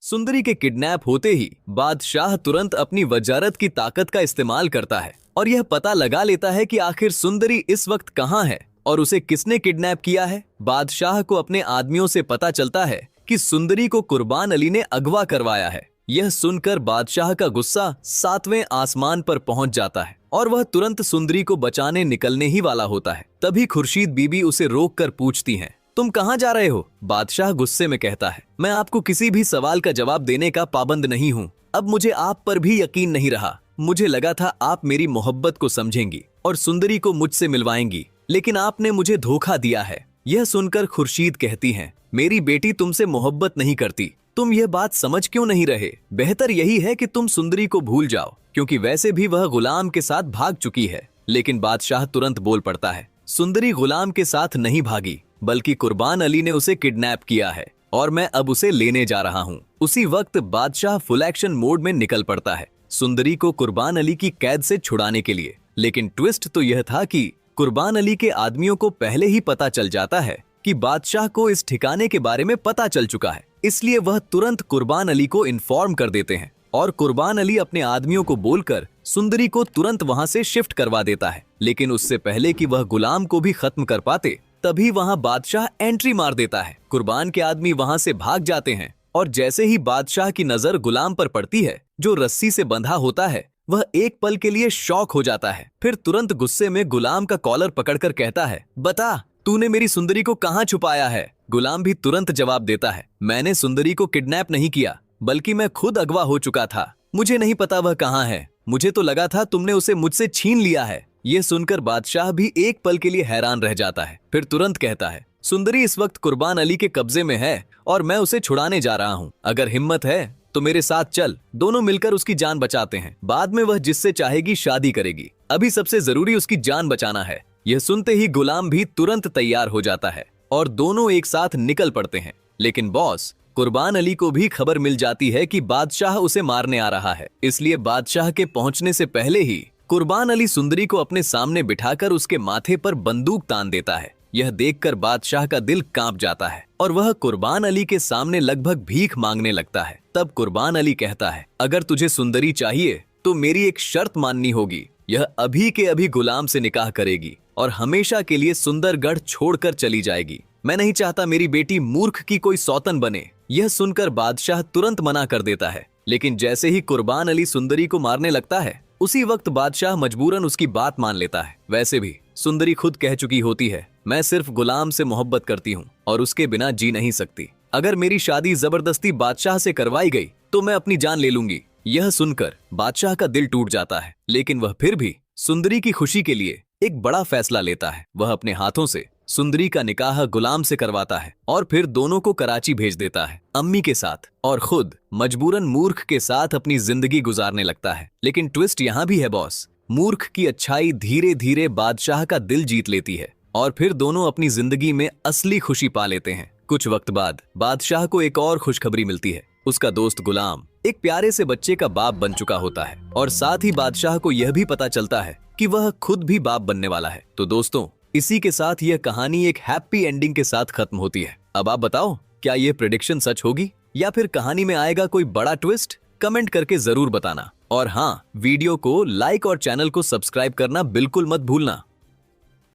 सुंदरी के किडनैप होते ही बादशाह तुरंत अपनी वजारत की ताकत का इस्तेमाल करता है और यह पता लगा लेता है कि आखिर सुंदरी इस वक्त कहाँ है और उसे किसने किडनैप किया है। बादशाह को अपने आदमियों से पता चलता है कि सुंदरी को कुर्बान अली ने अगवा करवाया है। यह सुनकर बादशाह का गुस्सा 7वें आसमान पर पहुंच जाता है और वह तुरंत सुंदरी को बचाने निकलने ही वाला होता है। तभी खुर्शीद बीबी उसे रोक कर पूछती हैं, तुम कहाँ जा रहे हो? बादशाह गुस्से में कहता है, मैं आपको किसी भी सवाल का जवाब देने का पाबंद नहीं हूँ। अब मुझे आप पर भी यकीन नहीं रहा। मुझे लगा था आप मेरी मोहब्बत को समझेंगी और सुंदरी को मुझसे मिलवाएंगी, लेकिन आपने मुझे धोखा दिया है। यह सुनकर खुर्शीद कहती हैं, मेरी बेटी तुमसे मोहब्बत नहीं करती। तुम यह बात समझ क्यों नहीं रहे? बेहतर यही है कि तुम सुंदरी को भूल जाओ, क्योंकि वैसे भी वह गुलाम के साथ भाग चुकी है। लेकिन बादशाह तुरंत बोल पड़ता है, सुंदरी गुलाम के साथ नहीं भागी, बल्कि कुर्बान अली ने उसे किडनैप किया है और मैं अब उसे लेने जा रहा हूँ। उसी वक्त बादशाह फुल एक्शन मोड में निकल पड़ता है सुंदरी को कुर्बान अली की कैद से छुड़ाने के लिए। लेकिन ट्विस्ट तो यह था कि कुर्बान अली के आदमियों को पहले ही पता चल जाता है कि बादशाह को इस ठिकाने के बारे में पता चल चुका है, इसलिए वह तुरंत कुर्बान अली को इन्फॉर्म कर देते हैं और कुर्बान अली अपने आदमियों को बोलकर सुंदरी को तुरंत वहां से शिफ्ट करवा देता है। लेकिन उससे पहले कि वह गुलाम को भी खत्म कर पाते, तभी वहां बादशाह एंट्री मार देता है। कुर्बान के आदमी वहां से भाग जाते हैं और जैसे ही बादशाह की नजर गुलाम पर पड़ती है जो रस्सी से बंधा होता है, वह एक पल के लिए शॉक हो जाता है। फिर तुरंत गुस्से में गुलाम का कॉलर पकड़कर कहता है, बता तूने मेरी सुंदरी को कहाँ छुपाया है? गुलाम भी तुरंत जवाब देता है, मैंने सुंदरी को किडनैप नहीं किया, बल्कि मैं खुद अगवा हो चुका था। मुझे नहीं पता वह कहाँ है। मुझे तो लगा था तुमने उसे मुझसे छीन लिया है। यह सुनकर बादशाह भी एक पल के लिए हैरान रह जाता है। फिर तुरंत कहता है, सुंदरी इस वक्त कुर्बान अली के कब्जे में है और मैं उसे छुड़ाने जा रहा हूँ। अगर हिम्मत है तो मेरे साथ चल, दोनों मिलकर उसकी जान बचाते हैं। बाद में वह जिससे चाहेगी शादी करेगी। अभी सबसे जरूरी उसकी जान बचाना है। यह सुनते ही गुलाम भी तुरंत तैयार हो जाता है और दोनों एक साथ निकल पड़ते हैं। लेकिन बॉस, कुर्बान अली को भी खबर मिल जाती है कि बादशाह उसे मारने आ रहा है, इसलिए बादशाह के पहुंचने से पहले ही कुर्बान अली सुंदरी को अपने सामने बिठाकर उसके माथे पर बंदूक तान देता है। यह देखकर बादशाह का दिल कांप जाता है और वह कुर्बान अली के सामने लगभग भीख मांगने लगता है। तब कुर्बान अली कहता है, अगर तुझे सुंदरी चाहिए तो मेरी एक शर्त माननी होगी। यह अभी के अभी गुलाम से निकाह करेगी और हमेशा के लिए सुंदरगढ़ छोड़कर चली जाएगी। मैं नहीं चाहता मेरी बेटी मूर्ख की कोई सौतन बने। यह सुनकर बादशाह तुरंत मना कर देता है। लेकिन जैसे ही कुर्बान अली सुंदरी को मारने लगता है, उसी वक्त बादशाह मजबूरन उसकी बात मान लेता है। वैसे भी सुंदरी खुद कह चुकी होती है, मैं सिर्फ गुलाम से मोहब्बत करती हूँ और उसके बिना जी नहीं सकती। अगर मेरी शादी जबरदस्ती बादशाह से करवाई गई तो मैं अपनी जान ले लूंगी। यह सुनकर बादशाह का दिल टूट जाता है, लेकिन वह फिर भी सुंदरी की खुशी के लिए एक बड़ा फैसला लेता है। वह अपने हाथों से सुंदरी का निकाह गुलाम से करवाता है और फिर दोनों को कराची भेज देता है अम्मी के साथ, और खुद मजबूरन मूर्ख के साथ अपनी जिंदगी गुजारने लगता है। लेकिन ट्विस्ट यहाँ भी है बॉस, मूर्ख की अच्छाई धीरे धीरे बादशाह का दिल जीत लेती है और फिर दोनों अपनी जिंदगी में असली खुशी पा लेते हैं। कुछ वक्त बाद बादशाह को एक और खुशखबरी मिलती है। उसका दोस्त गुलाम एक प्यारे से बच्चे का बाप बन चुका होता है और साथ ही बादशाह को यह भी पता चलता है कि वह खुद भी बाप बनने वाला है। तो दोस्तों, इसी के साथ यह कहानी एक हैप्पी एंडिंग के साथ खत्म होती है। अब आप बताओ, क्या यह प्रेडिक्शन सच होगी या फिर कहानी में आएगा कोई बड़ा ट्विस्ट? कमेंट करके जरूर बताना। और हाँ, वीडियो को लाइक और चैनल को सब्सक्राइब करना बिल्कुल मत भूलना।